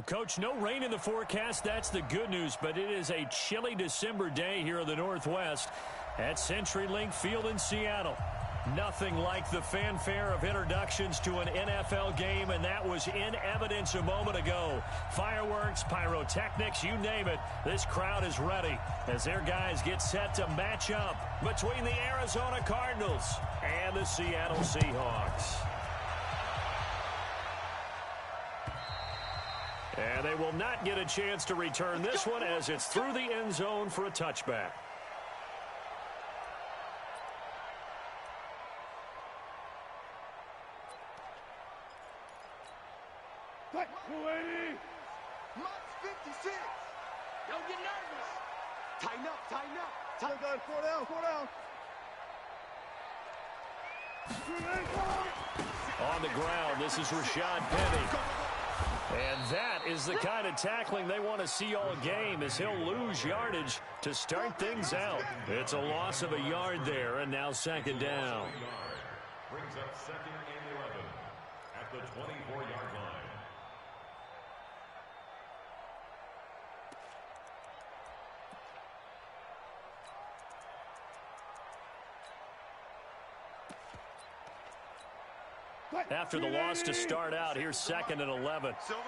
Well, Coach, no rain in the forecast. That's the good news, but it is a chilly December day here in the Northwest at CenturyLink Field in Seattle. Nothing like the fanfare of introductions to an NFL game, and that was in evidence a moment ago. Fireworks, pyrotechnics, you name it. This crowd is ready as their guys get set to match up between the Arizona Cardinals and the Seattle Seahawks. And they will not get a chance to return this one as it's through the end zone for a touchback. Mark 56. Don't get nervous. Tighten up, tighten up. Tighten up. 4 down, 4 down. On the ground, this is Rashad Penny. And that is the kind of tackling they want to see all game, as he'll lose yardage to start things out. It's a loss of a yard there, and now second down. Brings up second and 11 at the 24-yard line. After the loss to start out, here's second and 11. Silver.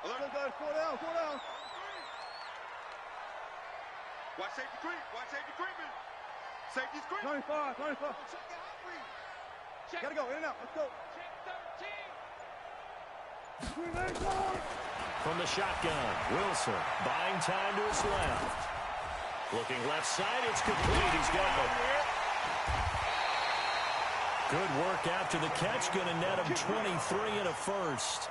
4 down, 4 down. Watch safety creep. Watch safety creeping. Safety's creeping. 95. Check the hot read. Gotta go, in and out. Let's go. Check 13. From the shotgun, Wilson buying time to his left. Looking left side, it's complete. He's got it. Good work after the catch. Going to net him 23 and a first.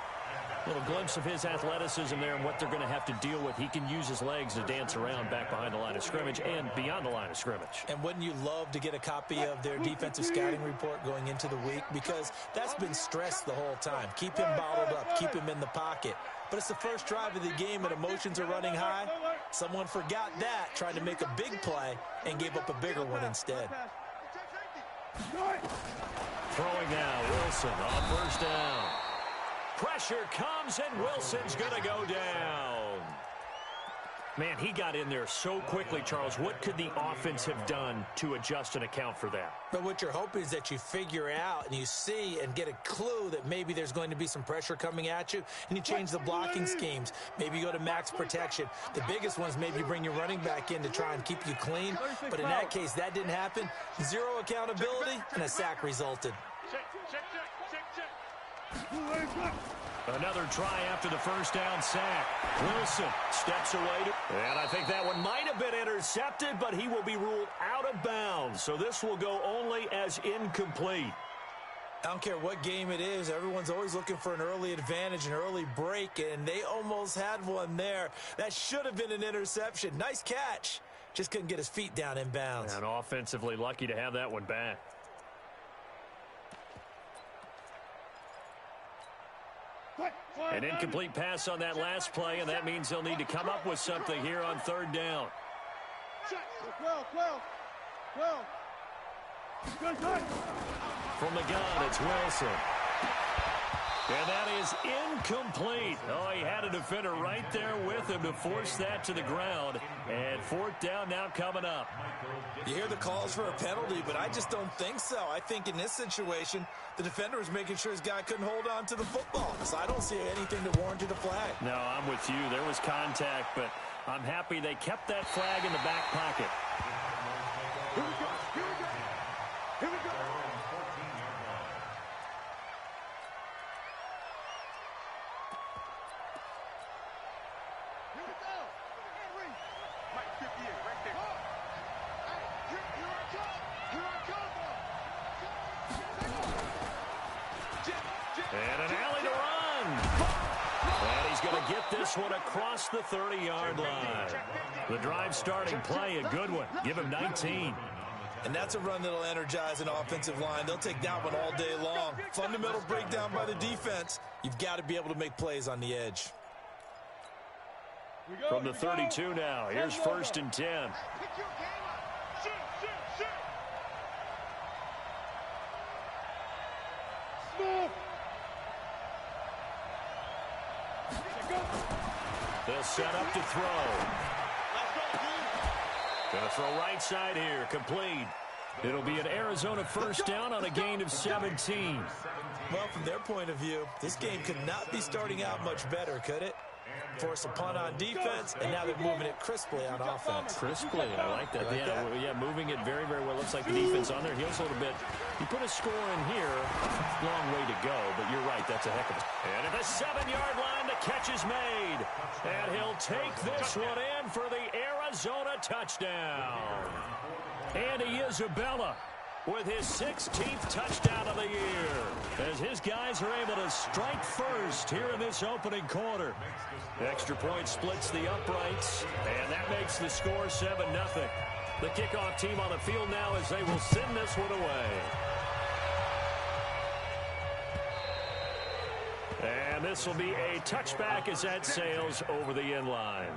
Little glimpse of his athleticism there and what they're going to have to deal with. He can use his legs to dance around back behind the line of scrimmage and beyond the line of scrimmage. And wouldn't you love to get a copy of their defensive scouting report going into the week? Because that's been stressed the whole time. Keep him bottled up. Keep him in the pocket. But it's the first drive of the game and emotions are running high. Someone forgot that, tried to make a big play and gave up a bigger one instead. Throwing now, Wilson on first down. Pressure comes, and Wilson's going to go down. Man, he got in there so quickly, Charles. What could the offense have done to adjust and account for that? But what you're hoping is that you figure out and you see and get a clue that maybe there's going to be some pressure coming at you, and you change the blocking schemes. Maybe you go to max protection. The biggest one is maybe you bring your running back in to try and keep you clean. But in that case, that didn't happen. Zero accountability, and a sack resulted. Another try after the first down sack. Wilson steps away. And I think that one might have been intercepted, but he will be ruled out of bounds. So this will go only as incomplete. I don't care what game it is. Everyone's always looking for an early advantage, an early break, and they almost had one there. That should have been an interception. Nice catch. Just couldn't get his feet down in bounds. And offensively lucky to have that one back. An incomplete pass on that last play, and that means they'll need to come up with something here on third down. From the gun, it's Wilson. And that is incomplete. Oh, he had a defender right there with him to force that to the ground. And fourth down now coming up. You hear the calls for a penalty, but I just don't think so. I think in this situation, the defender was making sure his guy couldn't hold on to the football. So I don't see anything that warranted a flag. No, I'm with you. There was contact, but I'm happy they kept that flag in the back pocket. Here we go. And an alley to run. And he's going to get this one across the 30-yard line. The drive starting play, a good one. Give him 19. And that's a run that'll energize an offensive line. They'll take that one all day long. Fundamental breakdown by the defense. You've got to be able to make plays on the edge. From the 32 now, here's first and 10. They'll set up to throw. Gonna throw right side here, complete. It'll be an Arizona first down on a gain of 17. Well, from their point of view, this game could not be starting out much better, could it? Force a punt on defense, and now they're moving it crisply on offense. Crisply, I like that. Yeah, moving it very, very well. Looks like the defense on their heels a little bit. You put a score in here, long way to go, but you're right, that's a heck of it. And at the 7-yard line, the catch is made. And he'll take this one in for the Arizona touchdown. Andy Isabella with his 16th touchdown of the year, as his guys are able to strike first here in this opening quarter. Extra point splits the uprights, and that makes the score 7-0. The kickoff team on the field now as they will send this one away. And this will be a touchback as that sails over the end line.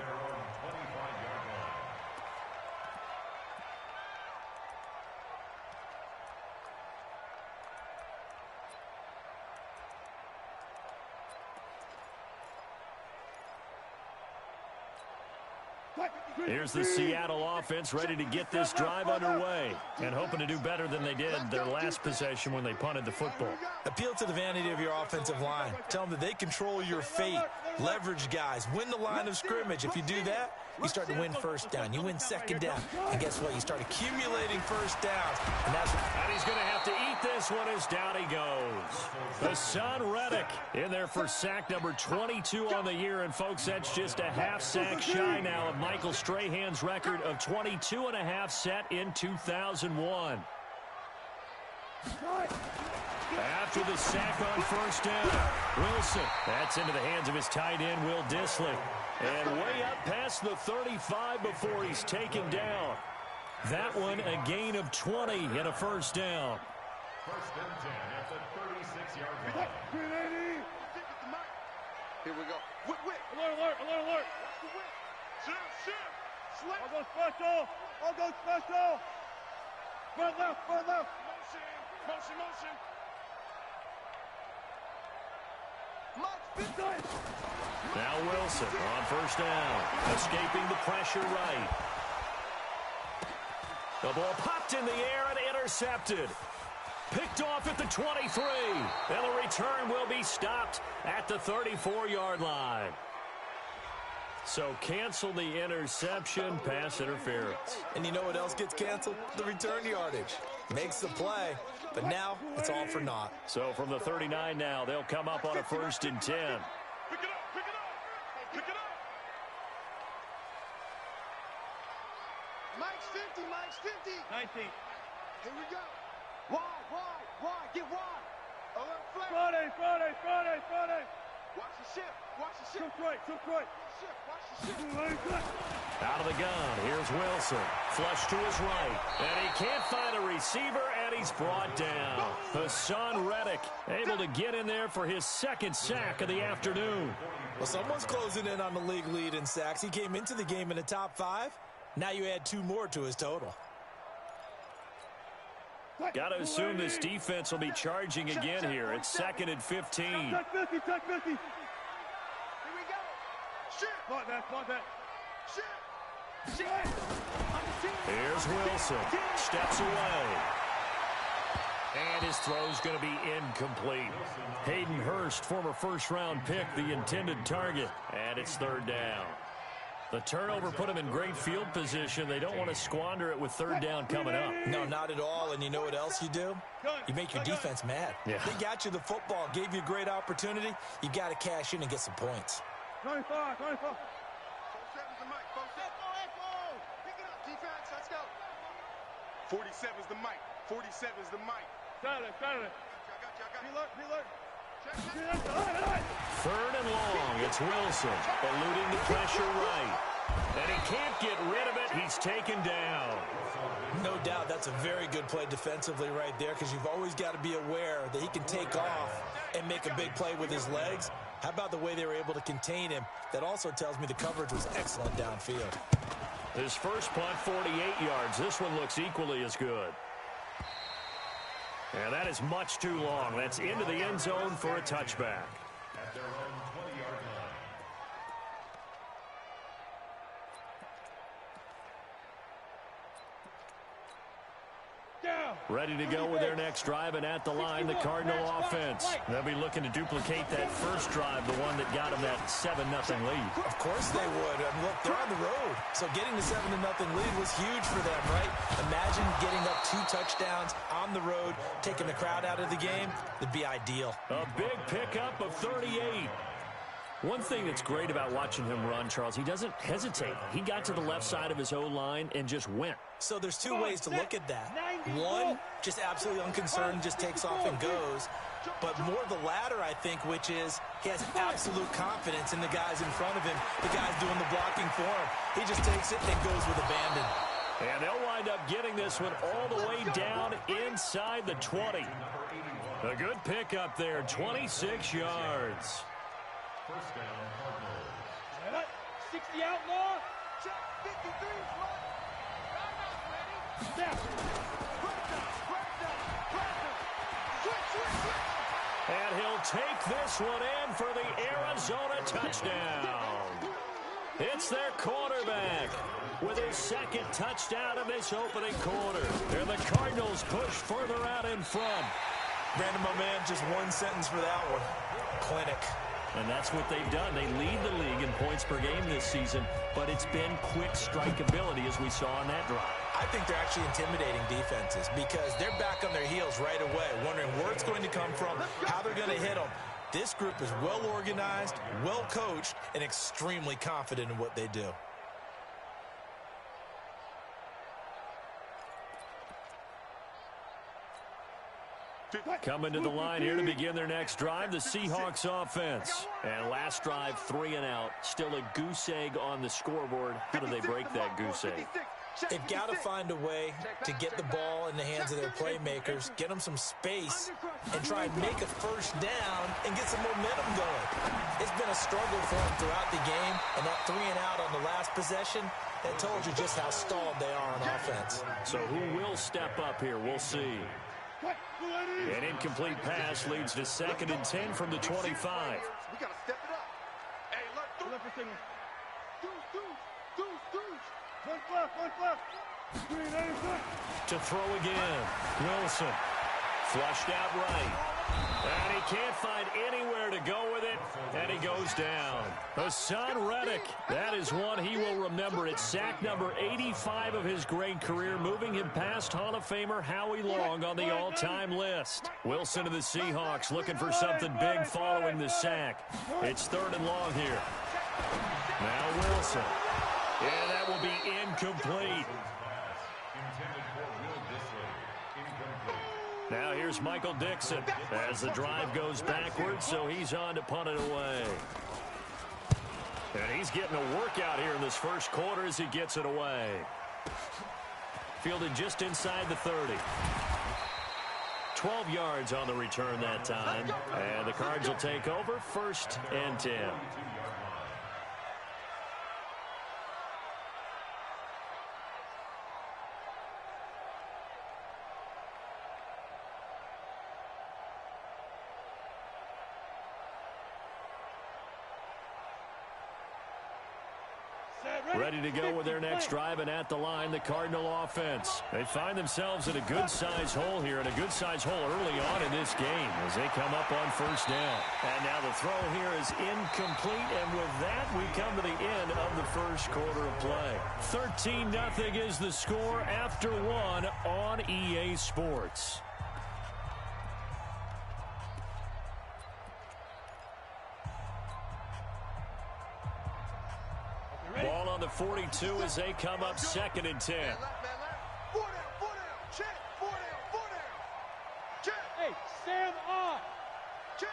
Here's the Seattle offense ready to get this drive underway and hoping to do better than they did their last possession when they punted the football. Appeal to the vanity of your offensive line. Tell them that they control your fate. Leverage guys. Win the line of scrimmage. If you do that, you start to win first down. You win second down. And guess what? You start accumulating first downs. And he's going to have to eat this one as down he goes. Hassan Reddick in there for sack number 22 on the year. And, folks, that's just a half sack shy now of Michael Strahan's record of 22.5 set in 2001. After the sack on first down, Wilson. That's into the hands of his tight end, Will Dissly. And way up past the 35 before he's taken down. That one a gain of 20 and a first down. First and 10 at the 36-yard line. Here we go. Whip. Alert. Shift. Slip. I'll go special. Front left. Motion. Now Wilson on first down. Escaping the pressure right. The ball popped in the air and intercepted. Picked off at the 23. And the return will be stopped at the 34-yard line. So cancel the interception, pass interference. And you know what else gets canceled? The return yardage. Makes the play, but now it's all for naught. So from the 39 now, they'll come up on a 1st and 10. Pick it up. Mike's 50. 19. Here we go. Wide. Get wide. Alert flag. Friday. Watch the shift. Took right. Watch the shift. Out of the gun, here's Wilson. Flush to his right. And he can't find a receiver, and he's brought down. Hassan Reddick able to get in there for his 2nd sack of the afternoon. Well, someone's closing in on the league lead in sacks. He came into the game in the top 5. Now you add 2 more to his total. Got to assume this defense will be charging again here. It's 2nd and 15. Check 50. Here we go. Shift. Spot that. Shift. Here's Wilson. Steps away. And his throw's going to be incomplete. Hayden Hurst, former first-round pick, the intended target. And it's 3rd down. The turnover put him in great field position. They don't want to squander it with 3rd down coming up. No, not at all. And you know what else you do? You make your defense mad. Yeah. They got you the football, gave you a great opportunity. You got to cash in and get some points. 25. 4-7's the mic. 4-7. Pick it up, defense. Let's go. 47's the mic. 47's the mic. Saturday. I got you. Be alert. Check. 3rd and long. It's Wilson eluding the pressure right. And he can't get rid of it. He's taken down. No doubt that's a very good play defensively right there, because you've always got to be aware that he can take off and make a big play with his legs. How about the way they were able to contain him? That also tells me the coverage was excellent downfield. His first punt, 48 yards. This one looks equally as good. And that is much too long. That's into the end zone for a touchback. At their own 20-yard Ready to go with their next drive, and at the line, the Cardinal offense. They'll be looking to duplicate that first drive, the one that got them that 7-0 lead. Of course they would. I mean, look, they're on the road. So getting the 7-0 lead was huge for them, right? Imagine getting up 2 touchdowns on the road, taking the crowd out of the game. It'd be ideal. A big pickup of 38. One thing that's great about watching him run, Charles, he doesn't hesitate. He got to the left side of his O-line and just went. So there's 2 ways to look at that. One, just absolutely unconcerned, just takes off and goes. But more the latter, I think, which is he has absolute confidence in the guys in front of him, the guys doing the blocking for him. He just takes it and goes with abandon. And they'll wind up getting this one all the way down inside the 20. A good pickup there, 26 yards. First down, Cardinals. 60 outlaw. Check 53 front. Step. And he'll take this one in for the Arizona touchdown. It's their quarterback with his second touchdown in this opening quarter. And the Cardinals push further out in front. Brandon, my man, just one sentence for that one. Clinic. And that's what they've done. They lead the league in points per game this season, but it's been quick strike ability as we saw on that drive. I think they're actually intimidating defenses because they're back on their heels right away, wondering where it's going to come from, how they're going to hit them. This group is well organized, well coached, and extremely confident in what they do. Coming to the line here to begin their next drive, the Seahawks offense. And last drive, 3 and out. Still a goose egg on the scoreboard. How do they break that goose egg? They've got to find a way to get the ball in the hands of their playmakers, get them some space, and try and make a first down and get some momentum going. It's been a struggle for them throughout the game, and that 3 and out on the last possession, that told you just how stalled they are on offense. So who will step up here? We'll see. An incomplete pass leads to 2nd and 10 from the 25. We got to step it up. Hey, look. One left. To throw again. Wilson. Flushed out right. And he can't find anywhere to go with it. And he goes down. Hassan Reddick. That is one he will remember. It's sack number 85 of his great career, moving him past Hall of Famer Howie Long on the all-time list. Wilson of the Seahawks looking for something big following the sack. It's 3rd and long here. Now Wilson. And that will be incomplete. Now here's Michael Dixon as the drive goes backwards, so he's on to punt it away. And he's getting a workout here in this first quarter as he gets it away. Fielded just inside the 30. 12 yards on the return that time. And the Cards will take over 1st and 10. Ready to go with their next drive, and at the line, the Cardinal offense. They find themselves in a good-sized hole here, and a good-sized hole early on in this game as they come up on 1st down. And now the throw here is incomplete, and with that, we come to the end of the first quarter of play. 13-0 is the score after 1 on EA Sports. Ball on the 42 as they come up 2nd and 10. Man left. 4 down. Check. 4 down. Check. Hey, stand off. Check.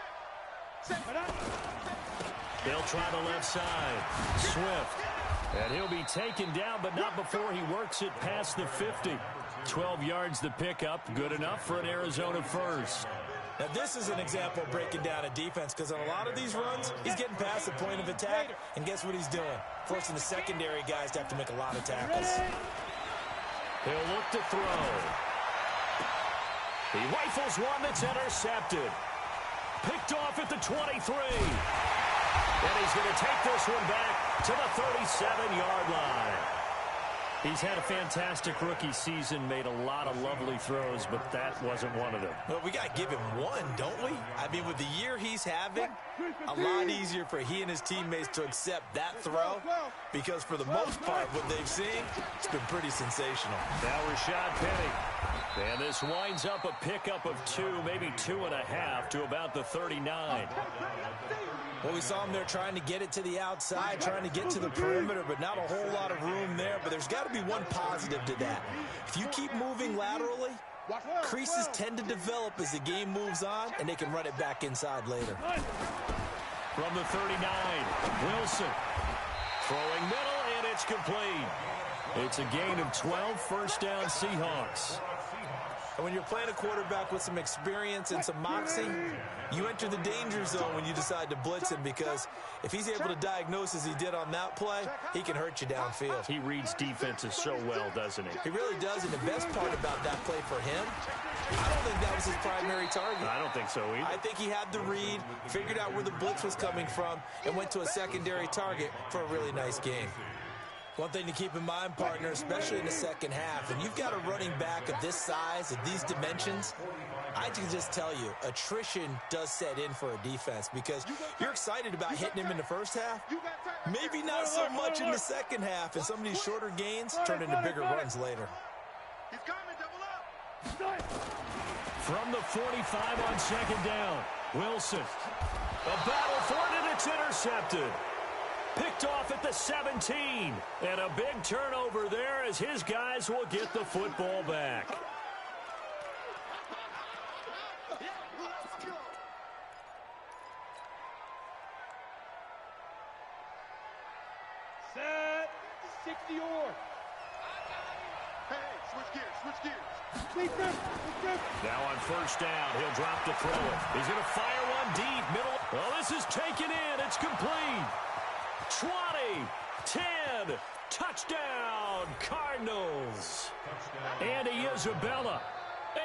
They'll try the left side. Swift. And he'll be taken down, but not before he works it past the 50. 12 yards the pickup. Good enough for an Arizona first. Now, this is an example of breaking down a defense because on a lot of these runs, he's getting past the point of attack, and guess what he's doing? Forcing the secondary guys to have to make a lot of tackles. He'll look to throw. He rifles one that's intercepted. Picked off at the 23. And he's going to take this one back to the 37-yard line. He's had a fantastic rookie season, made a lot of lovely throws, but that wasn't one of them. Well, we got to give him one, don't we? I mean, with the year he's having, a lot easier for he and his teammates to accept that throw because for the most part, what they've seen, it's been pretty sensational. Now Rashad Penny. And this winds up a pickup of 2, maybe 2.5 to about the 39. Well, we saw him there trying to get it to the outside, trying to get to the perimeter, but not a whole lot of room there. But there's got to be one positive to that. If you keep moving laterally, creases tend to develop as the game moves on, and they can run it back inside later. From the 39, Wilson. Throwing middle, and it's complete. It's a gain of 12, first down Seahawks. And when you're playing a quarterback with some experience and some moxie, you enter the danger zone when you decide to blitz him because if he's able to diagnose as he did on that play, he can hurt you downfield. He reads defenses so well, doesn't he? He really does, and the best part about that play for him, I don't think that was his primary target. I don't think so either. I think he had the read, figured out where the blitz was coming from, and went to a secondary target for a really nice game. One thing to keep in mind, partner, especially in the second half, and you've got a running back of this size, of these dimensions, I can just tell you, attrition does set in for a defense because you're excited about hitting him in the first half. Maybe not so much in the second half, and some of these shorter gains turn into bigger runs later. He's coming, double up. From the 45 on second down, Wilson. A battle for it, and it's intercepted. Picked off at the 17. And a big turnover there as his guys will get the football back. Set. 60 or. Hey, switch gears. Now on first down, he'll drop to throw it. He's going to fire one deep, middle. Well, this is taken in. It's complete. 20, 10, touchdown, Cardinals. Andy Isabella,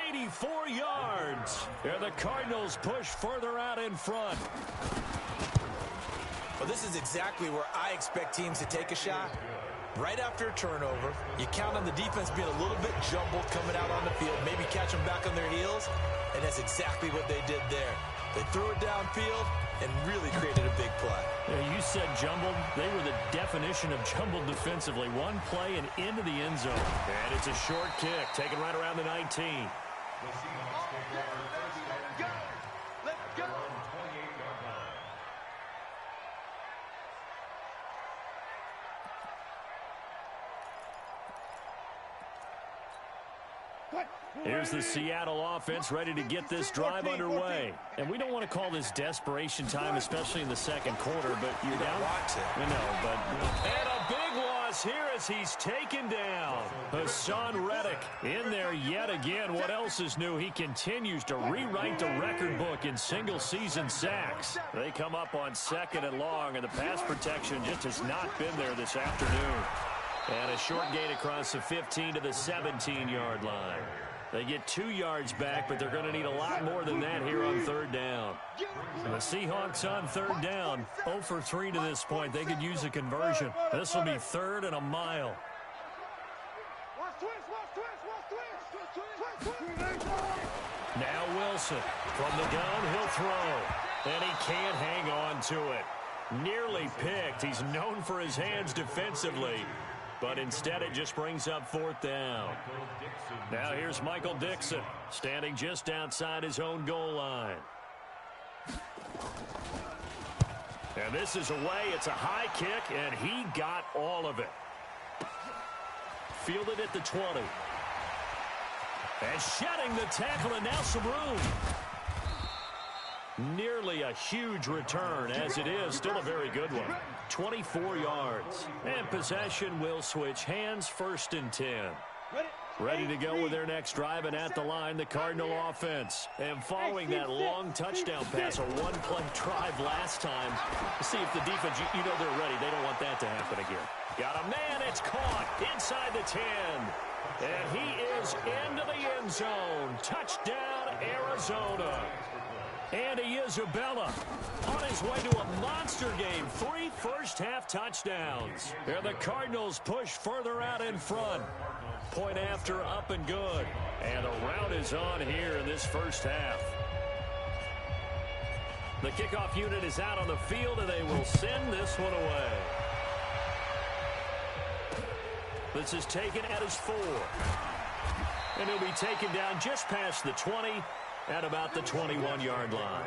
84 yards. And the Cardinals push further out in front. Well, this is exactly where I expect teams to take a shot. Right after a turnover, you count on the defense being a little bit jumbled coming out on the field, maybe catch them back on their heels, and that's exactly what they did there. They threw it downfield and really created a big play. Yeah, you said jumbled. They were the definition of jumbled defensively. One play and into the end zone. And it's a short kick, taken right around the 19. Here's the Seattle offense ready to get this drive underway. And we don't want to call this desperation time, especially in the second quarter, but you don't want to. We know, but... And a big loss here as he's taken down. Hassan Reddick in there yet again. What else is new? He continues to rewrite the record book in single-season sacks. They come up on second and long, and the pass protection just has not been there this afternoon. And a short gain across the 15 to the 17-yard line. They get 2 yards back, but they're going to need a lot more than that here on third down. And the Seahawks on third down, 0 for 3 to this point. They could use a conversion. This will be third and a mile. Now Wilson from the gun, he'll throw. And he can't hang on to it. Nearly picked. He's known for his hands defensively. But instead it just brings up fourth down. Now here's Michael Dixon standing just outside his own goal line. And this is away. It's a high kick, and he got all of it. Fielded at the 20. And shedding the tackle, and now some room. Nearly a huge return, as it is. Still a very good one. 24 yards. And possession will switch hands, first and 10. Ready to go with their next drive, and at the line, the Cardinal offense. And following that long touchdown pass, a one-play drive last time, see if the defense, you know they're ready. They don't want that to happen again. Got a man, it's caught inside the 10. And he is into the end zone. Touchdown, Arizona. And Isabella on his way to a monster game. 3 first-half touchdowns. And the Cardinals push further out in front. Point after, up and good. And the rout is on here in this first half. The kickoff unit is out on the field, and they will send this one away. This is taken at his 4. And he'll be taken down just past the 20 at about the 21-yard line.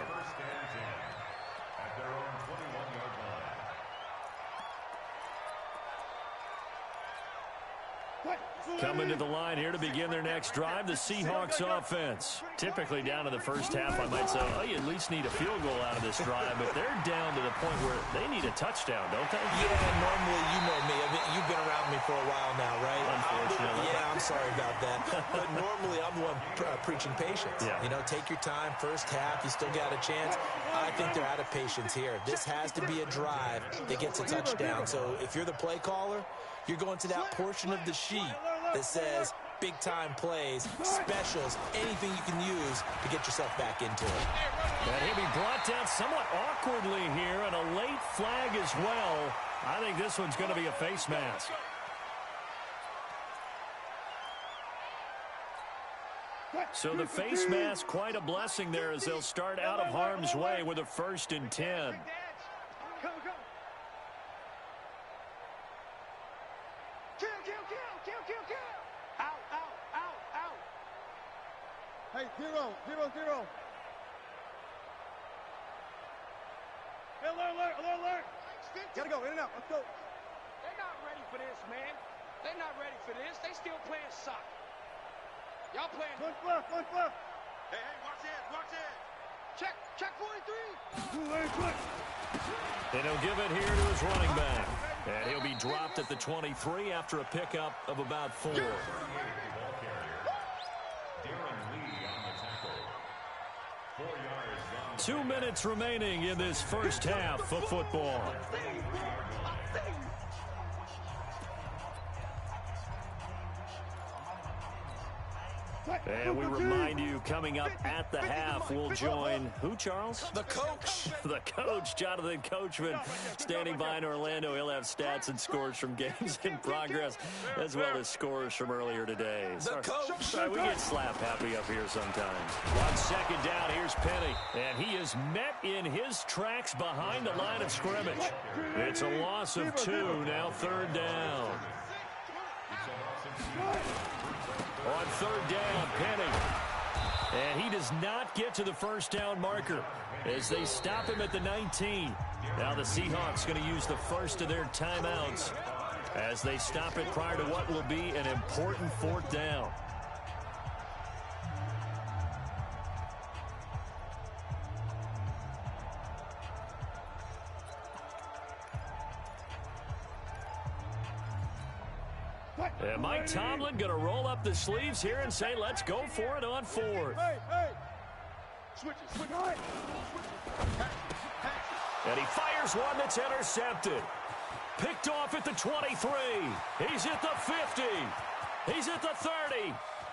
Coming to the line here to begin their next drive, the Seahawks offense. Typically down to the first half, I might say, oh, you at least need a field goal out of this drive, but they're down to the point where they need a touchdown, don't they? Yeah, normally, you know me. I mean, you've been around me for a while now, right? Unfortunately. Yeah, I'm sorry about that. But normally, I'm the one preaching patience. Yeah. You know, take your time, first half, you still got a chance. I think they're out of patience here. This has to be a drive that gets a touchdown. So if you're the play caller, you're going to that portion of the sheet that says big-time plays, specials, anything you can use to get yourself back into it. And he'll be brought down somewhat awkwardly here, and a late flag as well. I think this one's going to be a face mask. So the face mask, quite a blessing there as they'll start out of harm's way with a 1st and 10. Hey, 0, 0, 0. Hey, alert, alert, alert. Gotta go, in and out, let's go. They're not ready for this, man. They're not ready for this. They still playing soccer. Y'all playing. One left, one left. Hey, watch it, watch it. Check 43. And he'll give it here to his running back. And he'll be dropped at the 23 after a pickup of about 4. 2 minutes remaining in this first half of football. And we remind you, coming up at the half, we'll join who, Charles? The coach. The coach, Jonathan Coachman, standing by in Orlando. He'll have stats and scores from games in progress, as well as scores from earlier today. The coach. Sorry, we get slap happy up here sometimes. On 2nd down, here's Penny. And he is met in his tracks behind the line of scrimmage. It's a loss of 2, now 3rd down. On 3rd down, Penny. And he does not get to the first down marker as they stop him at the 19. Now the Seahawks going to use the first of their timeouts as they stop it prior to what will be an important 4th down. And Mike Tomlin going to roll up the sleeves here and say, let's go for it on 4th. Hey, hey. Switch it, switch it. And he fires one that's intercepted. Picked off at the 23. He's at the 50. He's at the 30.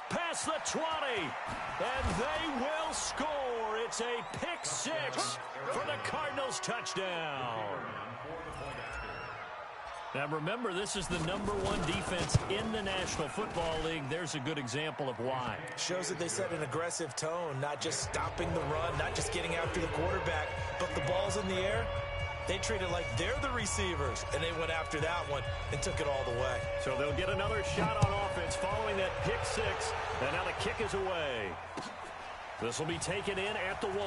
Past the 20. And they will score. It's a pick 6 for the Cardinals touchdown. Now, remember, this is the #1 defense in the National Football League. There's a good example of why. Shows that they set an aggressive tone, not just stopping the run, not just getting after the quarterback, but the ball's in the air. They treat it like they're the receivers, and they went after that one and took it all the way. So they'll get another shot on offense following that pick 6, and now the kick is away. This will be taken in at the 1.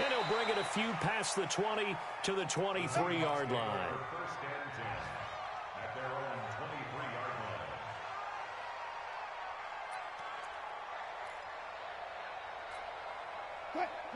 And he'll bring it a few past the 20 to the 23-yard line.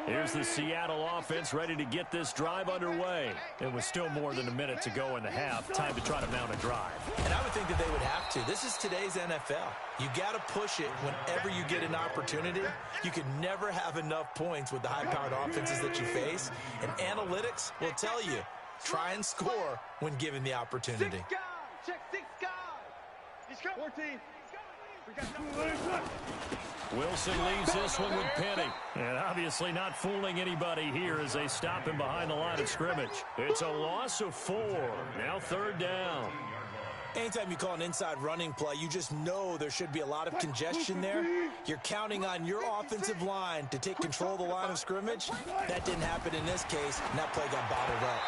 Here's the Seattle offense ready to get this drive underway. It was still more than a minute to go in the half. Time to try to mount a drive. And I would think that they would have to. This is today's NFL. You got to push it whenever you get an opportunity. You can never have enough points with the high-powered offenses that you face. And analytics will tell you, try and score when given the opportunity. 6 guys. Check 6 guys. He's coming. 14. Wilson leaves this one with Penny. And obviously not fooling anybody here as they stop him behind the line of scrimmage. It's a loss of 4. Now 3rd down. Anytime you call an inside running play, you just know there should be a lot of congestion there. You're counting on your offensive line to take control of the line of scrimmage. That didn't happen in this case, and that play got bottled up.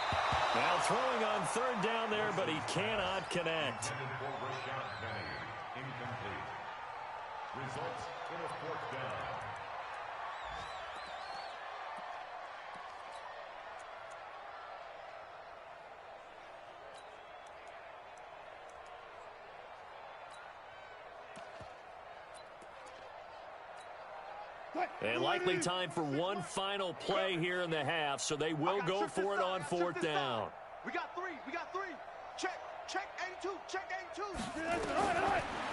Now throwing on 3rd down there, but he cannot connect. Results in a 4th down. And likely time for one final play here in the half, so they will go for it on 4th down. We got 3. Check 82. Check 82.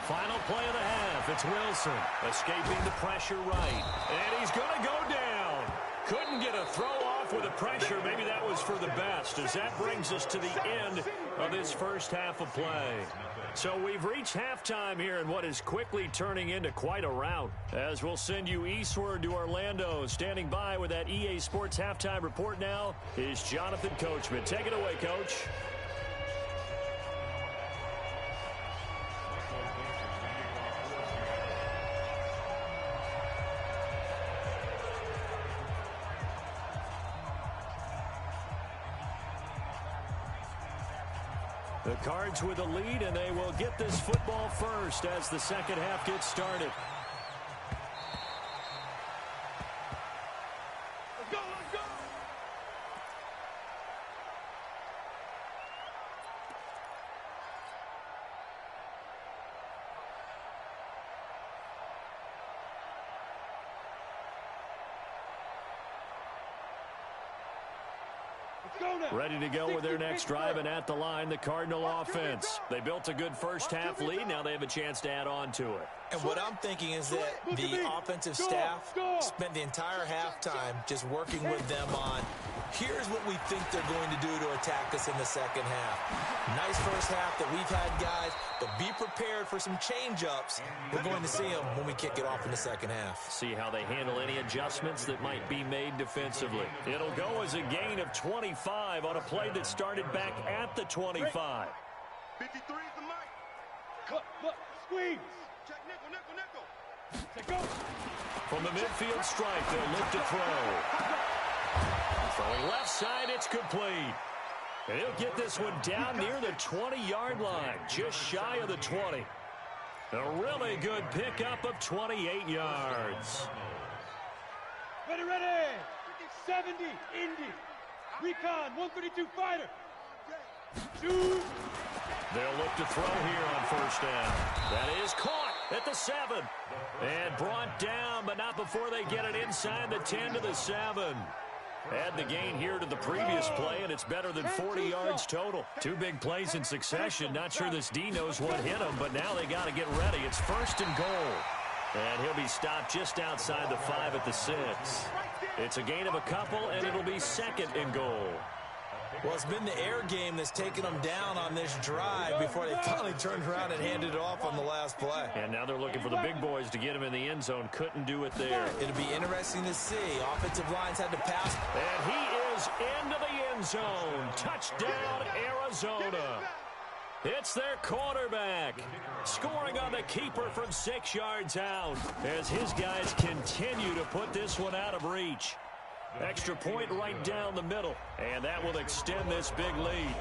Final play of the half. It's Wilson escaping the pressure right. And he's going to go down. Couldn't get a throw off with the pressure. Maybe that was for the best, as that brings us to the end of this first half of play. So we've reached halftime here in what is quickly turning into quite a rout, as we'll send you eastward to Orlando. Standing by with that EA Sports halftime report now is Jonathan Coachman. Take it away, Coach. The Cards with a lead, and they will get this football first as the second half gets started. Let's go, let's go. Ready to go with their next drive, and at the line, the Cardinal offense. They built a good first half lead. Now they have a chance to add on to it. And what I'm thinking is that the offensive staff spent the entire halftime just working with them on, here's what we think they're going to do to attack us in the second half. Nice first half that we've had, guys, but be prepared for some change-ups. We're going to see them when we kick it off in the second half. See how they handle any adjustments that might be made defensively. It'll go as a gain of 25 on a play that started back at the 25. 53 is the mic. Look, squeeze. Check nickel. Take go. From the midfield strike, they'll look to throw. Throwing left side, it's complete. And he'll get this one down near the 20-yard line, just shy of the 20. A really good pickup of 28 yards. Ready. 70, Indy. Recon, 132 fighter. Shoot. They'll look to throw here on first down. That is caught at the 7. And brought down, but not before they get it inside the 10 to the 7. Add the gain here to the previous play, and it's better than 40 yards total. 2 big plays in succession. Not sure this D knows what hit him, but now they got to get ready. It's 1st and goal. And he'll be stopped just outside the 5 at the 6. It's a gain of a couple, and it'll be 2nd and goal. Well, it's been the air game that's taken them down on this drive before they finally turned around and handed it off on the last play. And now they're looking for the big boys to get him in the end zone. Couldn't do it there. It'll be interesting to see. Offensive lines had to pass. And he is into the end zone. Touchdown, Arizona. It's their quarterback, scoring on the keeper from 6 yards out as his guys continue to put this one out of reach. Extra point right down the middle, and that will extend this big lead.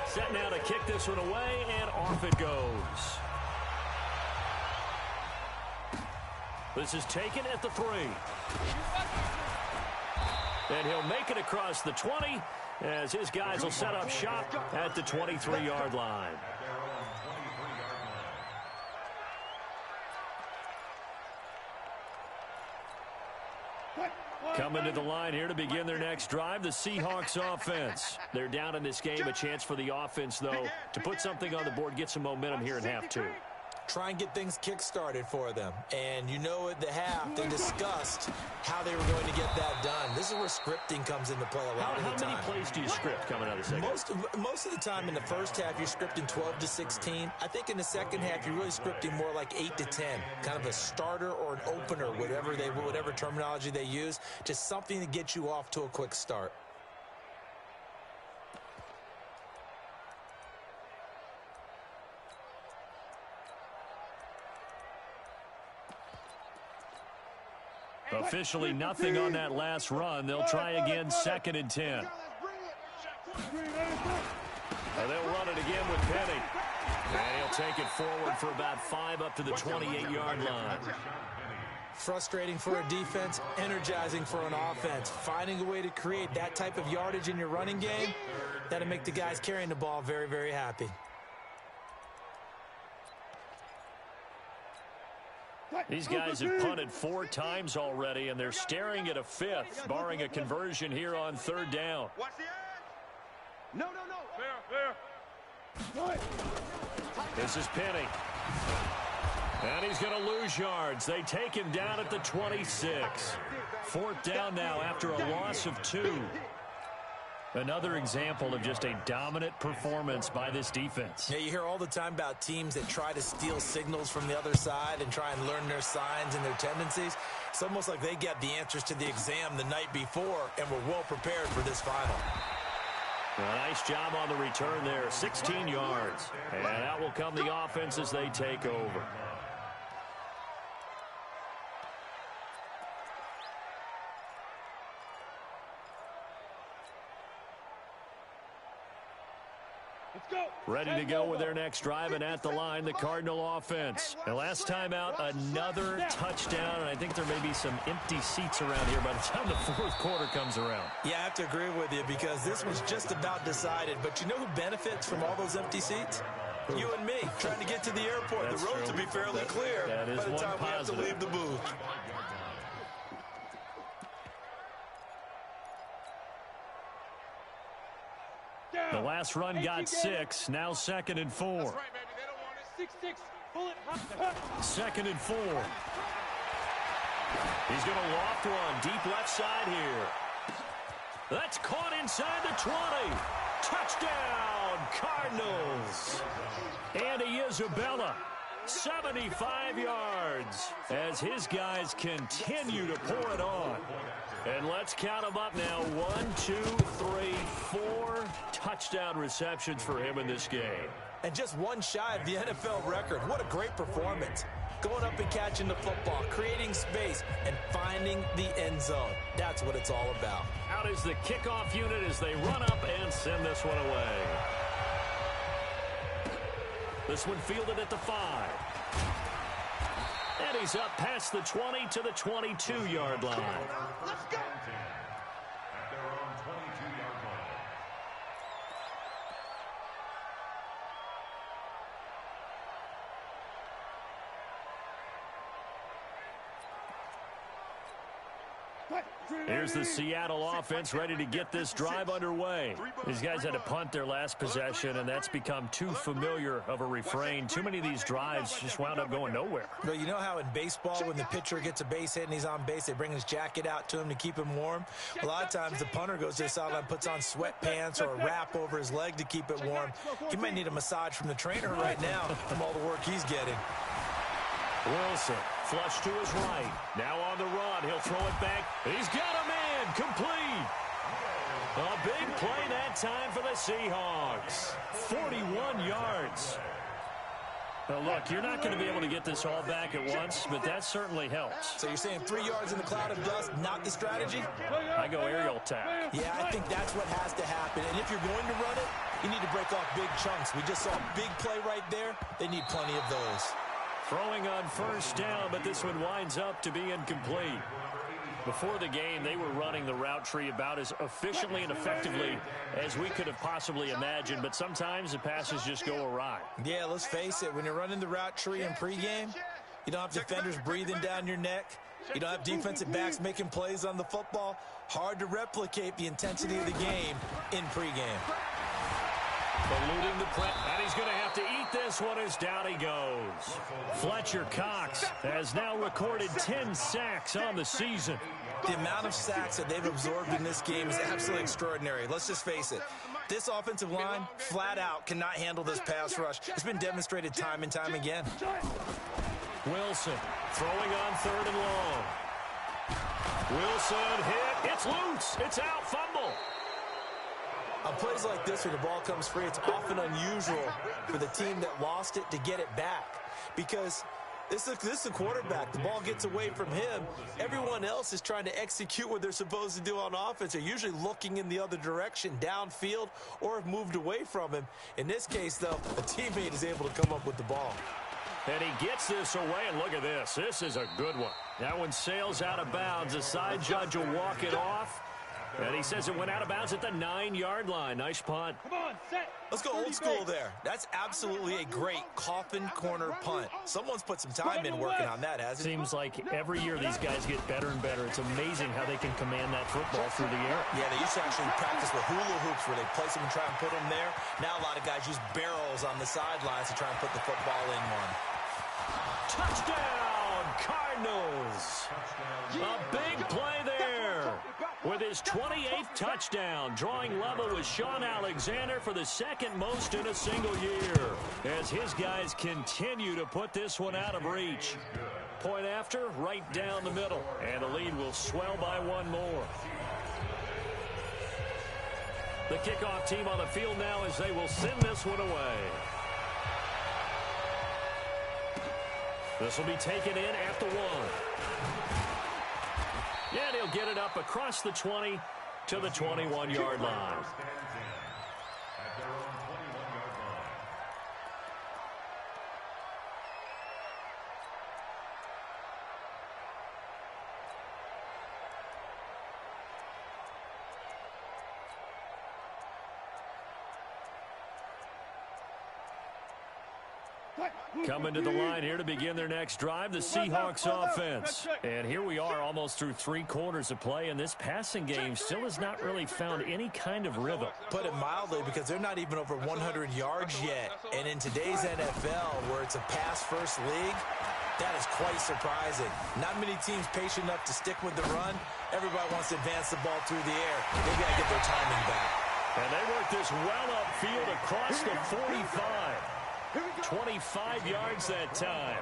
Set now to kick this one away, and off it goes. This is taken at the 3. And he'll make it across the 20 as his guys will set up shop at the 23-yard line. Coming to the line here to begin their next drive, the Seahawks offense. They're down in this game. A chance for the offense, though, to put something on the board, get some momentum here in half 2. try and get things kick-started for them. And you know at the half, they discussed how they were going to get that done. This is where scripting comes into play a lot of the time. How many plays do you script coming out of the second? Most of the time in the first half, you're scripting 12 to 16. I think in the second half, you're really scripting more like 8 to 10, kind of a starter or an opener, whatever terminology they use, just something to get you off to a quick start. Officially nothing on that last run. They'll try again, 2nd and 10. And they'll run it again with Penny. And he'll take it forward for about 5 up to the 28-yard line. Frustrating for a defense, energizing for an offense. Finding a way to create that type of yardage in your running game, that'll make the guys carrying the ball very, very happy. These guys have punted 4 times already, and they're staring at a 5th, barring a conversion here on 3rd down. Watch the edge. No. Fair. This is Penny. And he's going to lose yards. They take him down at the 26. 4th down now after a loss of 2. Another example of just a dominant performance by this defense. Yeah, you hear all the time about teams that try to steal signals from the other side and try and learn their signs and their tendencies. It's almost like they get the answers to the exam the night before and were well prepared for this final. A nice job on the return there, 16 yards. And out will come the offense as they take over. Ready to go with their next drive, and at the line, the Cardinal offense. And last time out, another touchdown, and I think there may be some empty seats around here by the time the 4th quarter comes around. Yeah, I have to agree with you because this was just about decided. But you know who benefits from all those empty seats? You and me, trying to get to the airport. That's the roads true. will be fairly clear That is by the one time we have to positive. leave the booth. The last run got 6, now 2nd and 4. That's right, baby. They don't want it. 6-6. Pull it. 2nd and 4. He's going to loft one deep left side here. That's caught inside the 20. Touchdown, Cardinals. Andy Isabella, 75 yards as his guys continue to pour it on. And let's count them up now. 1, 2, 3, 4 touchdown receptions for him in this game. And just one shy of the NFL record. What a great performance. Going up and catching the football, creating space, and finding the end zone. That's what it's all about. Out is the kickoff unit as they run up and send this one away. This one fielded at the 5. And he's up past the 20 to the 22-yard line. Let's go. At their own 22-yard line. Here's the Seattle offense ready to get this drive underway. These guys had to punt their last possession, and that's become too familiar of a refrain. Too many of these drives just wound up going nowhere. But you know how in baseball, when the pitcher gets a base hit and he's on base, they bring his jacket out to him to keep him warm? A lot of times the punter goes to the sideline, puts on sweatpants or a wrap over his leg to keep it warm. He might need a massage from the trainer right now from all the work he's getting. Wilson, flush to his right. Now on the run. He'll throw it back. He's got a man. Complete. A big play that time for the Seahawks. 41 yards. Now, look, you're not going to be able to get this all back at once, but that certainly helps. So you're saying 3 yards in the cloud of dust, not the strategy? I go aerial attack. Yeah, I think that's what has to happen. And if you're going to run it, you need to break off big chunks. We just saw a big play right there. They need plenty of those. Throwing on first down, but this one winds up to be incomplete. Before the game, they were running the route tree about as efficiently and effectively as we could have possibly imagined, but sometimes the passes just go awry. Yeah, let's face it. When you're running the route tree in pregame, you don't have defenders breathing down your neck. You don't have defensive backs making plays on the football. Hard to replicate the intensity of the game in pregame. Eluding the press, and he's going to have to eat this this one is down he goes. Fletcher Cox has now recorded 10 sacks on the season. The amount of sacks that they've absorbed in this game is absolutely extraordinary. Let's just face it. This offensive line, flat out, cannot handle this pass rush. It's been demonstrated time and time again. Wilson throwing on 3rd and long. Wilson hit. It's loose. It's out. Fumble. On plays like this where the ball comes free, it's often unusual for the team that lost it to get it back because this is the quarterback. The ball gets away from him. Everyone else is trying to execute what they're supposed to do on offense. They're usually looking in the other direction, downfield, or have moved away from him. In this case, though, a teammate is able to come up with the ball. And he gets this away, and look at this. This is a good one. That one sails out of bounds. The side judge will walk it off. And he says it went out of bounds at the 9-yard line. Nice punt. Come on, set. Let's go old school there. That's absolutely a great coffin corner punt. Someone's put some time in working on that, hasn't it? Seems like every year these guys get better and better. It's amazing how they can command that football through the air. Yeah, they used to actually practice with hula hoops where they place them and try and put them there. Now a lot of guys use barrels on the sidelines to try and put the football in one. Touchdown, Cardinals. A big play there. With his 28th touchdown, drawing level with Sean Alexander for the second most in a single year, as his guys continue to put this one out of reach. Point after, right down the middle, and the lead will swell by one more. The kickoff team on the field now as they will send this one away. This will be taken in at the 1. And he'll get it up across the 20 to the 21-yard line. Coming to the line here to begin their next drive, the Seahawks offense. And here we are almost through 3 quarters of play, and this passing game still has not really found any kind of rhythm. Put it mildly, because they're not even over 100 yards yet. And in today's NFL, where it's a pass-first league, that is quite surprising. Not many teams patient enough to stick with the run. Everybody wants to advance the ball through the air. They've got to get their timing back. And they work this well upfield across the 45. 25 yards that time.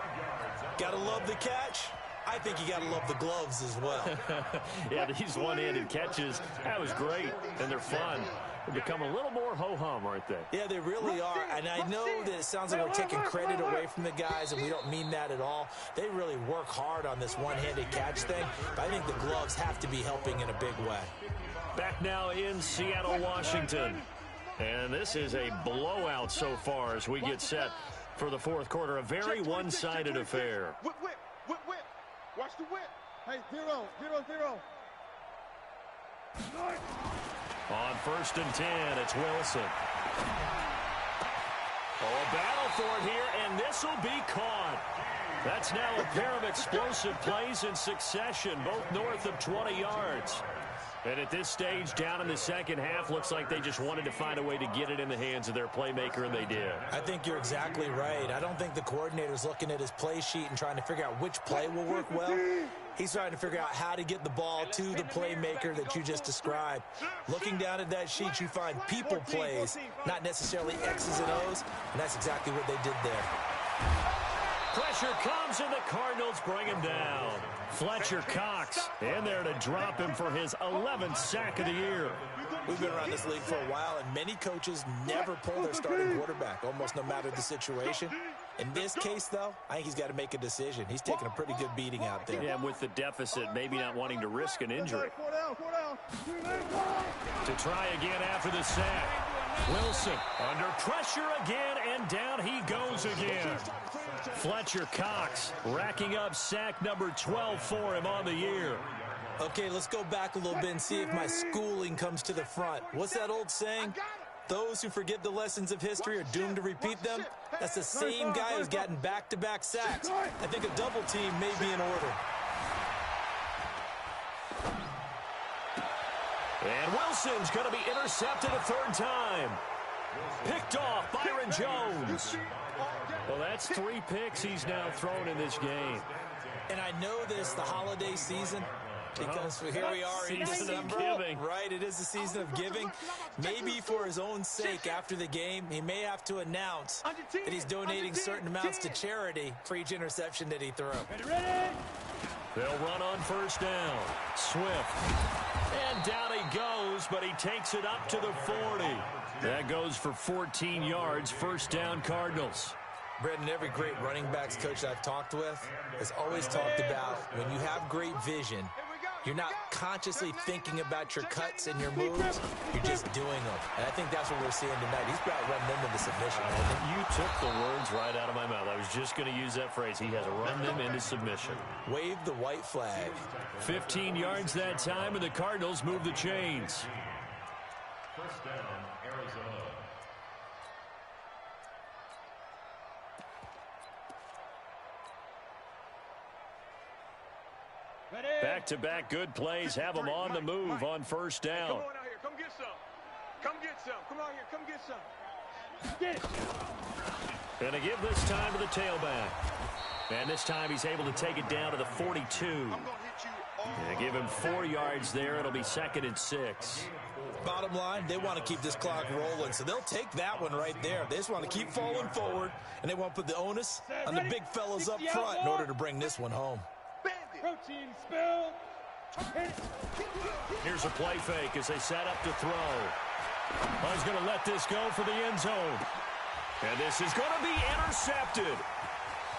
Gotta love the catch. I think you gotta love the gloves as well. Yeah, these one-handed catches, that was great, and they're fun. They become a little more ho-hum, aren't they? Yeah, they really are. And I know that it sounds like we're taking credit away from the guys, and we don't mean that at all. They really work hard on this one-handed catch thing, but I think the gloves have to be helping in a big way. Back now in Seattle, Washington. And this is a blowout so far as we get set for the fourth quarter. A very one-sided affair. Whip. Watch the whip. Hey, 0. On 1st and 10, it's Wilson. Oh, a battle for it here, and this will be caught. That's now a pair of explosive plays in succession, both north of 20 yards. And at this stage, down in the second half, looks like they just wanted to find a way to get it in the hands of their playmaker, and they did. I think you're exactly right. I don't think the coordinator's looking at his play sheet and trying to figure out which play will work well. He's trying to figure out how to get the ball to the playmaker that you just described. Looking down at that sheet, you find people plays, not necessarily X's and O's, and that's exactly what they did there. Pressure comes, and the Cardinals bring him down. Fletcher Cox in there to drop him for his 11th sack of the year. We've been around this league for a while, and many coaches never pull their starting quarterback, almost no matter the situation. In this case, though, I think he's got to make a decision. He's taking a pretty good beating out there. Yeah, with the deficit, maybe not wanting to risk an injury. 4 down. To try again after the sack. Wilson under pressure again, and down he goes again. Fletcher Cox racking up sack number 12 for him on the year. Okay, let's go back a little bit and see if my schooling comes to the front. What's that old saying? Those who forget the lessons of history are doomed to repeat them. That's the same guy who's gotten back-to-back sacks. I think a double team may be in order. And Wilson's going to be intercepted a third time. Picked off Byron Jones. Well, that's 3 picks he's now thrown in this game. And I know this, the holiday season, because here we are in December, right? It is the season of giving. Maybe for his own sake, after the game, he may have to announce that he's donating certain amounts to charity for each interception that he threw. They'll run on first down. Swift. And down he goes, but he takes it up to the 40. That goes for 14 yards. First down, Cardinals. Brendan, every great running backs coach I've talked with has always talked about when you have great vision, you're not consciously thinking about your cuts and your moves. You're just doing them. And I think that's what we're seeing tonight. He's about running them into submission. You took the words right out of my mouth. I was just going to use that phrase. He has run them into submission. Wave the white flag. 15 yards that time, and the Cardinals move the chains. First down, Arizona. Back-to-back good plays have them on the move on first down. Come on out here. Come get some. Come get some. Come out here. Come get some. Get it. Going to give this time to the tailback. And this time he's able to take it down to the 42. I'm going to hit you all. Give him 4 yards there. It'll be 2nd and 6. Bottom line, they want to keep this clock rolling, so they'll take that one right there. They just want to keep falling forward, and they want to put the onus on the big fellas up front in order to bring this one home. Protein spill. Here's a play fake as they set up to throw. He's going to let this go for the end zone. And this is going to be intercepted.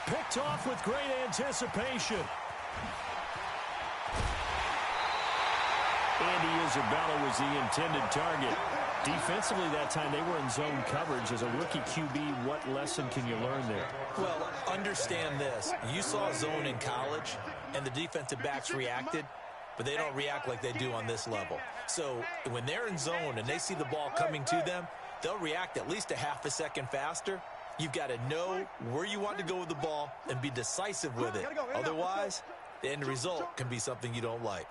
Picked off with great anticipation. Andy Isabella was the intended target. Defensively that time, they were in zone coverage. As a rookie QB, what lesson can you learn there? Well, understand this. You saw zone in college, and the defensive backs reacted, but they don't react like they do on this level. So when they're in zone and they see the ball coming to them, they'll react at least a half a second faster. You've got to know where you want to go with the ball and be decisive with it. Otherwise, the end result can be something you don't like.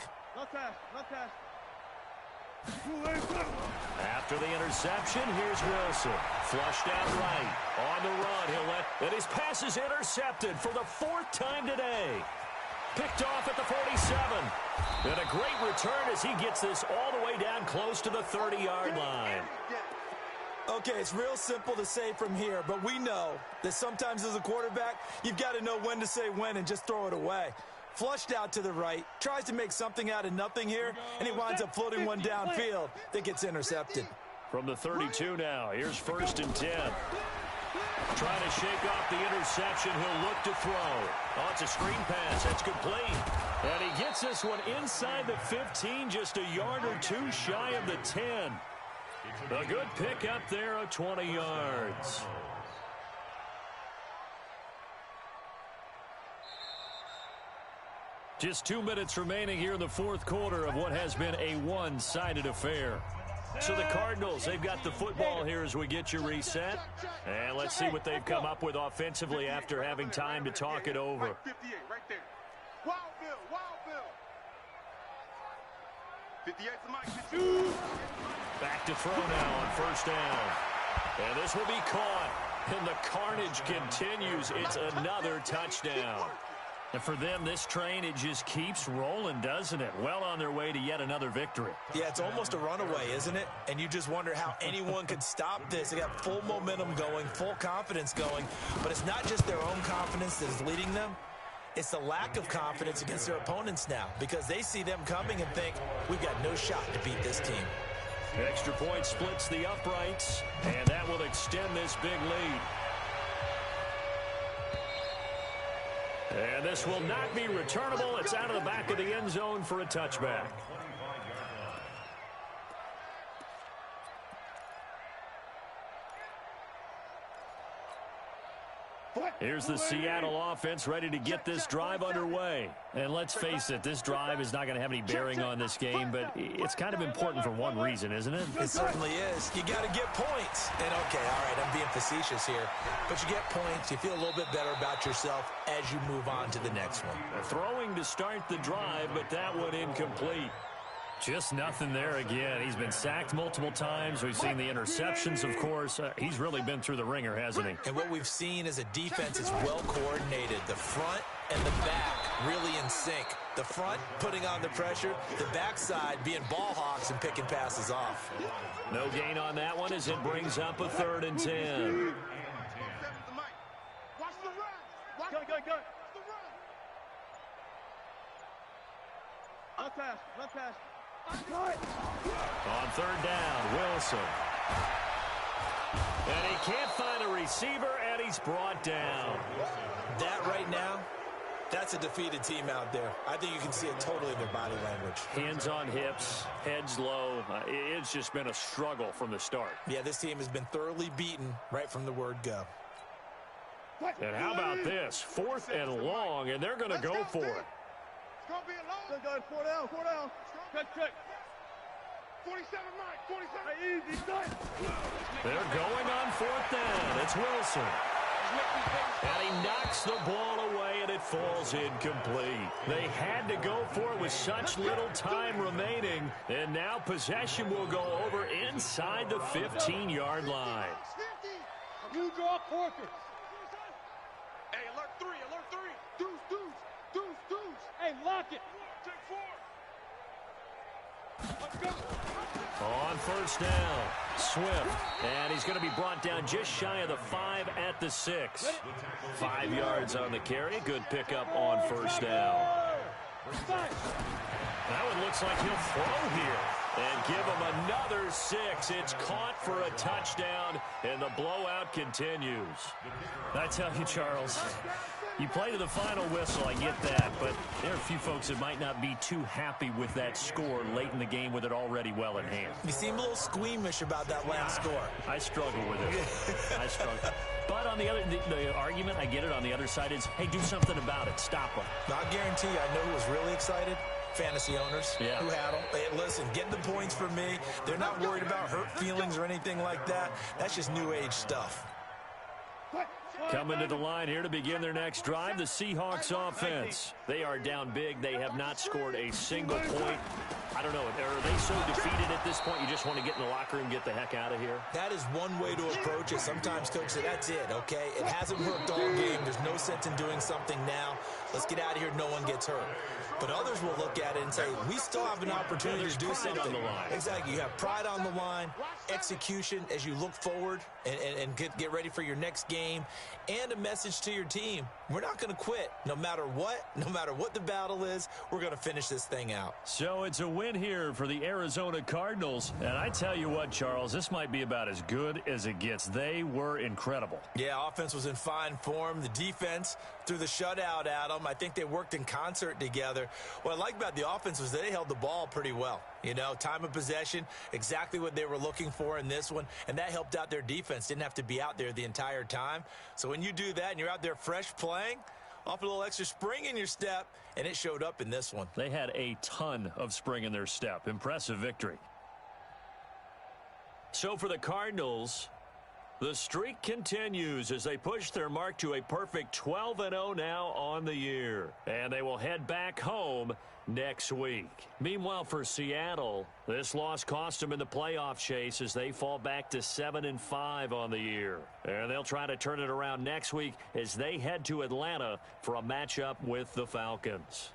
After the interception, here's Wilson. Flushed out right. On the run, he'll let... And his pass is intercepted for the 4th time today. Picked off at the 47. And a great return as he gets this all the way down close to the 30-yard line. Okay, it's real simple to say from here, but we know that sometimes as a quarterback, you've got to know when to say when and just throw it away. Flushed out to the right, tries to make something out of nothing here, and he winds up floating one downfield that gets intercepted. From the 32 now, here's 1st and 10. Trying to shake off the interception, he'll look to throw. Oh, it's a screen pass, that's complete. And he gets this one inside the 15, just a yard or two shy of the 10. A good pick up there of 20 yards. Just 2 minutes remaining here in the 4th quarter of what has been a one-sided affair. So the Cardinals, they've got the football here as we get you reset. And let's see what they've come up with offensively after having time to talk it over. 58 right there. Wild Bill. 58's the mic. Back to throw now on first down. And this will be caught. And the carnage continues. It's another touchdown. And for them, this train, it just keeps rolling, doesn't it? Well on their way to yet another victory. Yeah, it's almost a runaway, isn't it? And you just wonder how anyone could stop this. They got full momentum going, full confidence going. But it's not just their own confidence that is leading them. It's the lack of confidence against their opponents now because they see them coming and think, we've got no shot to beat this team. Extra point splits the uprights, and that will extend this big lead. And this will not be returnable. It's out of the back of the end zone for a touchback. Here's the Seattle offense ready to get this drive underway. And let's face it, this drive is not going to have any bearing on this game, but it's kind of important for one reason, isn't it? It certainly is. You got to get points. And, okay, all right, I'm being facetious here. But you get points. You feel a little bit better about yourself as you move on to the next one. Throwing to start the drive, but that one incomplete. Just nothing there again. He's been sacked multiple times. We've seen the interceptions, of course. He's really been through the ringer, hasn't he? And what we've seen is a defense is well coordinated. The front and the back really in sync. The front putting on the pressure, the backside being ball hawks and picking passes off. No gain on that one as it brings up a 3rd and 10. Watch the run. Go. Run fast. On 3rd down, Wilson. And he can't find a receiver, and he's brought down. That right now, that's a defeated team out there. I think you can see it totally in their body language. Hands on hips, heads low. It's just been a struggle from the start. Yeah, this team has been thoroughly beaten right from the word go. And how about this? 4th and long, and they're going to go for it. It's going to be a long. Go. 4 down. Check. 47, Mike. 47. Hey, easy. They're going on 4th down. It's Wilson. And he knocks the ball away, and it falls incomplete. They had to go for it with such little time remaining, and now possession will go over inside the 15-yard line. You draw forfeit. Hey, alert 3. Deuce. Hey, lock it. Take 4. On 1st down, Swift, and he's going to be brought down just shy of the 5 at the 6. 5 yards on the carry. Good pickup on 1st down. That one looks like he'll throw here and give him another 6. It's caught for a touchdown, and the blowout continues. I tell you, Charles, you play to the final whistle, I get that, but there are a few folks that might not be too happy with that score late in the game with it already well in hand. You seem a little squeamish about that last score. I struggle with it. I struggle. But on the other, the argument, I get it, on the other side is, hey, do something about it. Stop them. I guarantee you, I know who was really excited. Fantasy owners who had them. Hey, listen, get the points for me. They're not worried about hurt feelings or anything like that. That's just new age stuff. Coming to the line here to begin their next drive, the Seahawks offense. They are down big. They have not scored a single point. I don't know. Are they so defeated at this point you just want to get in the locker room and get the heck out of here? That is one way to approach it. Sometimes coaches say, that's it, okay? It hasn't worked all game. There's no sense in doing something now. Let's get out of here. No one gets hurt. But others will look at it and say, we still have an opportunity to do something. On the line. Exactly. You have pride on the line, execution as you look forward and get ready for your next game, and a message to your team. We're not going to quit no matter what the battle is. We're going to finish this thing out. So it's a win here for the Arizona Cardinals. And I tell you what, Charles, this might be about as good as it gets. They were incredible. Yeah, offense was in fine form. The defense threw the shutout at them. I think they worked in concert together. What I like about the offense was they held the ball pretty well. You know, time of possession, exactly what they were looking for in this one, and that helped out their defense. Didn't have to be out there the entire time. So when you do that and you're out there fresh playing, off a little extra spring in your step, and it showed up in this one. They had a ton of spring in their step. Impressive victory. So for the Cardinals, the streak continues as they push their mark to a perfect 12-0 now on the year. And they will head back home next week. Meanwhile, for Seattle, this loss cost them in the playoff chase as they fall back to 7-5 on the year. And they'll try to turn it around next week as they head to Atlanta for a matchup with the Falcons.